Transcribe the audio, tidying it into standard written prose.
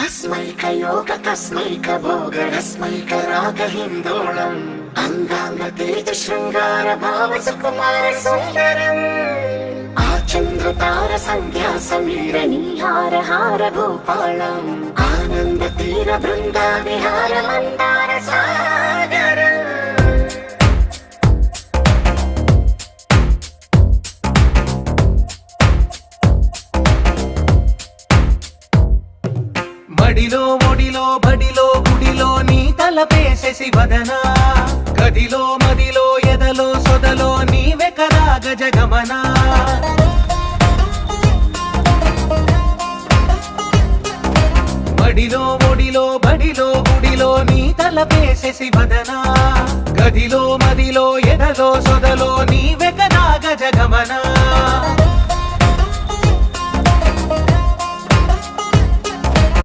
तस्मैकयोग तस्मैकभोगरस्मैकरागहिन्दोळम् अङ्गाङ्गतेज शृङ्गार भाव सुकुमार सुन्दरम् आचन्द्रतार सन्ध्या समीर नीहार हार भूपालम् आनन्द तीर बृन्दा विहार मन्दार सागरम् మడిలో ఒడిలో బడిలో గుడిలో నీ తలపేసే శివదనా గదిలో మదిలో ఎదలో సొదలో నీవే కదా గజగమనా మడిలో ఒడిలో బడిలో గుడిలో నీ తలపేసే శివదనా గదిలో మదిలో ఎదలో సొదలో నీవే కదా గజగమనా